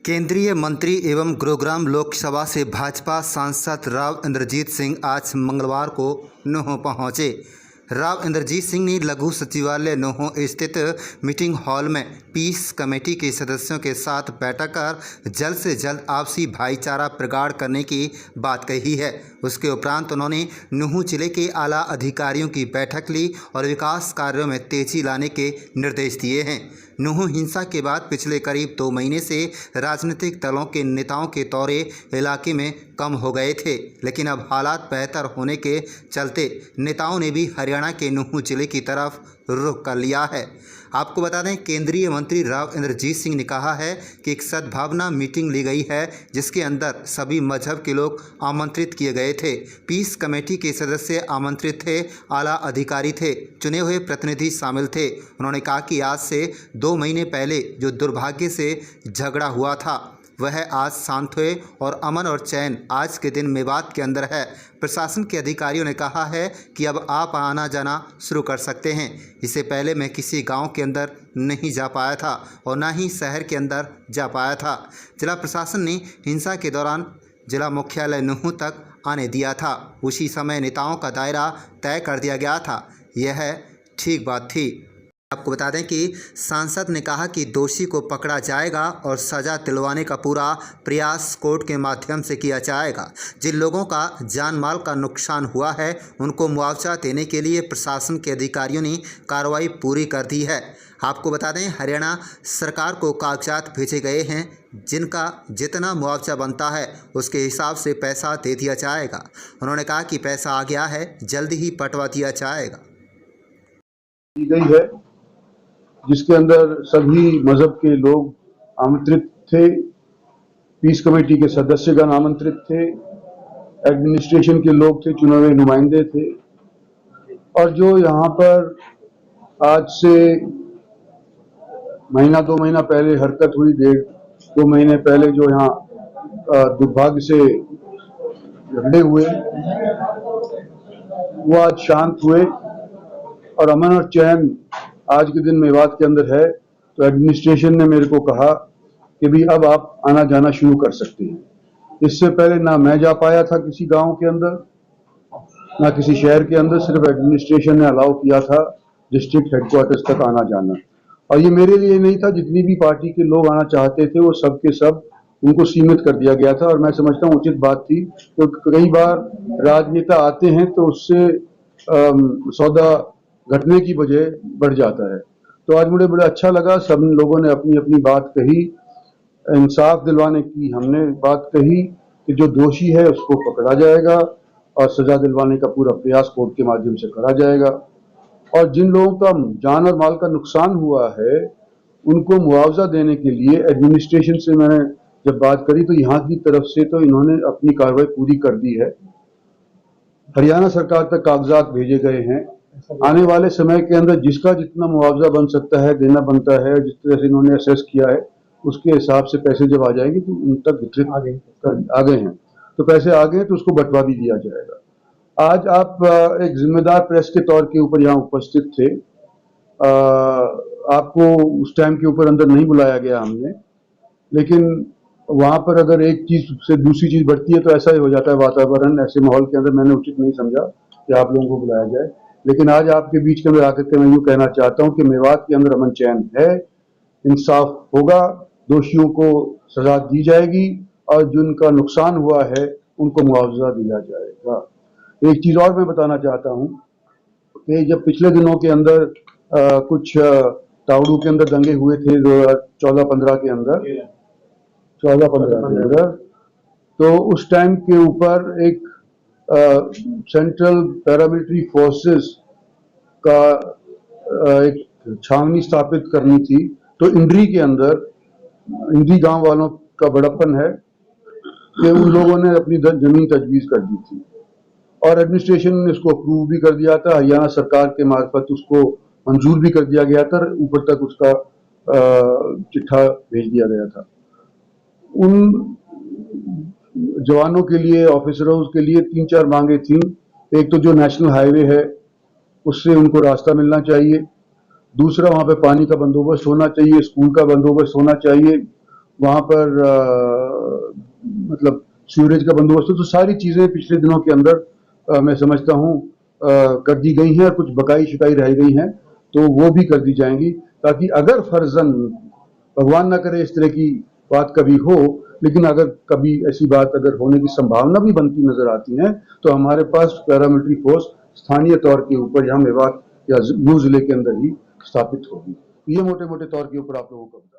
केंद्रीय मंत्री एवं गुरुग्राम लोकसभा से भाजपा सांसद राव इंद्रजीत सिंह आज मंगलवार को नूंह पहुंचे। राव इंद्रजीत सिंह ने लघु सचिवालय नूंह स्थित मीटिंग हॉल में पीस कमेटी के सदस्यों के साथ बैठक कर जल्द से जल्द आपसी भाईचारा प्रगाढ़ करने की बात कही है। उसके उपरांत उन्होंने नूंह जिले के आला अधिकारियों की बैठक ली और विकास कार्यों में तेजी लाने के निर्देश दिए हैं। नूंह हिंसा के बाद पिछले करीब 2 महीने से राजनीतिक दलों के नेताओं के दौरे इलाके में कम हो गए थे, लेकिन अब हालात बेहतर होने के चलते नेताओं ने भी हरियाणा के नूंह जिले की तरफ रुख कर लिया है। आपको बता दें, केंद्रीय मंत्री राव इंद्रजीत सिंह ने कहा है कि एक सद्भावना मीटिंग ली गई है जिसके अंदर सभी मजहब के लोग आमंत्रित किए गए थे। पीस कमेटी के सदस्य आमंत्रित थे, आला अधिकारी थे, चुने हुए प्रतिनिधि शामिल थे। उन्होंने कहा कि आज से 2 महीने पहले जो दुर्भाग्य से झगड़ा हुआ था वह आज शांत हुए और अमन और चैन आज के दिन मेवात के अंदर है। प्रशासन के अधिकारियों ने कहा है कि अब आप आना जाना शुरू कर सकते हैं। इससे पहले मैं किसी गांव के अंदर नहीं जा पाया था और ना ही शहर के अंदर जा पाया था। जिला प्रशासन ने हिंसा के दौरान जिला मुख्यालय नूंह तक आने दिया था। उसी समय नेताओं का दायरा तय कर दिया गया था। यह ठीक बात थी। आपको बता दें कि सांसद ने कहा कि दोषी को पकड़ा जाएगा और सज़ा दिलवाने का पूरा प्रयास कोर्ट के माध्यम से किया जाएगा। जिन लोगों का जान माल का नुकसान हुआ है उनको मुआवजा देने के लिए प्रशासन के अधिकारियों ने कार्रवाई पूरी कर दी है। आपको बता दें, हरियाणा सरकार को कागजात भेजे गए हैं जिनका जितना मुआवजा बनता है उसके हिसाब से पैसा दे दिया जाएगा। उन्होंने कहा कि पैसा आ गया है, जल्द ही पटवा दिया जाएगा। गई है जिसके अंदर सभी मजहब के लोग आमंत्रित थे, पीस कमेटी के सदस्यगण आमंत्रित थे, एडमिनिस्ट्रेशन के लोग थे, चुने हुए नुमाइंदे थे। और जो यहाँ पर आज से महीना 2 महीना पहले हरकत हुई, 1.5-2 महीने पहले जो यहाँ दुर्भाग्य से झगड़े हुए वो आज शांत हुए और अमन और चैन आज के दिन मेवात के अंदर है। तो एडमिनिस्ट्रेशन ने मेरे को कहा कि भी अब आप आना जाना शुरू कर सकते हैं। इससे पहले ना मैं जा पाया था किसी गांव के अंदर, ना किसी शहर के अंदर, सिर्फ एडमिनिस्ट्रेशन ने अलाउ किया था डिस्ट्रिक्ट हेडक्वार्टर्स तक आना जाना। और ये मेरे लिए नहीं था, जितनी भी पार्टी के लोग आना चाहते थे वो सब के सब उनको सीमित कर दिया गया था। और मैं समझता हूँ उचित बात थी, तो कई बार राजनेता आते हैं तो उससे सौदा घटने की वजह बढ़ जाता है। तो आज मुझे बड़ा अच्छा लगा, सब लोगों ने अपनी अपनी बात कही, इंसाफ दिलवाने की हमने बात कही कि जो दोषी है उसको पकड़ा जाएगा और सजा दिलवाने का पूरा प्रयास कोर्ट के माध्यम से करा जाएगा। और जिन लोगों का जान और माल का नुकसान हुआ है उनको मुआवजा देने के लिए एडमिनिस्ट्रेशन से मैंने जब बात करी तो यहाँ की तरफ से तो इन्होंने अपनी कार्रवाई पूरी कर दी है। हरियाणा सरकार तक कागजात भेजे गए हैं। आने वाले समय के अंदर जिसका जितना मुआवजा बन सकता है देना बनता है, जिस तरह से इन्होंने असेस किया है उसके हिसाब से पैसे जब आ जाएंगे तो उन तक वितरित आ गए हैं, तो पैसे आ गए तो उसको बंटवा भी दिया जाएगा। आज आप एक जिम्मेदार प्रेस के तौर के ऊपर यहाँ उपस्थित थे, आपको उस टाइम के ऊपर अंदर नहीं बुलाया गया हमने, लेकिन वहां पर अगर एक चीज से दूसरी चीज बढ़ती है तो ऐसा ही हो जाता है वातावरण। ऐसे माहौल के अंदर मैंने उचित नहीं समझा कि आप लोगों को बुलाया जाए, लेकिन आज आपके बीच के अंदर आकर के मैं यूँ कहना चाहता हूँ कि मेवात के अंदर अमन चैन है, इंसाफ होगा, दोषियों को सजा दी जाएगी और जिनका नुकसान हुआ है उनको मुआवजा दिया जाएगा। एक चीज और मैं बताना चाहता हूँ कि जब पिछले दिनों के अंदर कुछ तावड़ू के अंदर दंगे हुए थे 2014-15 के अंदर, 14-15 के अंदर, तो उस टाइम के ऊपर एक सेंट्रल पैरामिलिट्री फोर्सेस का एक छावनी स्थापित करनी थी। तो इंद्री के अंदर इंद्री गांव वालों का बड़प्पन है कि उन लोगों ने अपनी जमीन तजवीज़ कर दी थी और एडमिनिस्ट्रेशन ने उसको अप्रूव भी कर दिया था। हरियाणा सरकार के मार्फत उसको मंजूर भी कर दिया गया था, ऊपर तक उसका चिट्ठा भेज दिया गया था। उन जवानों के लिए, ऑफिसरों के लिए 3-4 मांगे थी। एक तो जो नेशनल हाईवे है उससे उनको रास्ता मिलना चाहिए, दूसरा वहाँ पे पानी का बंदोबस्त होना चाहिए, स्कूल का बंदोबस्त होना चाहिए वहाँ पर मतलब सीवरेज का बंदोबस्त, तो सारी चीज़ें पिछले दिनों के अंदर मैं समझता हूँ कर दी गई हैं। कुछ बकाई शिकाई रह गई हैं तो वो भी कर दी जाएंगी, ताकि अगर फर्जन, भगवान ना करे इस तरह की बात कभी हो, लेकिन अगर कभी ऐसी बात अगर होने की संभावना भी बनती नजर आती है तो हमारे पास पैरामिलिट्री फोर्स स्थानीय तौर के ऊपर यहाँ मेवात या न्यू जिले के अंदर ही स्थापित होगी। ये मोटे मोटे तौर के ऊपर आप लोगों को बता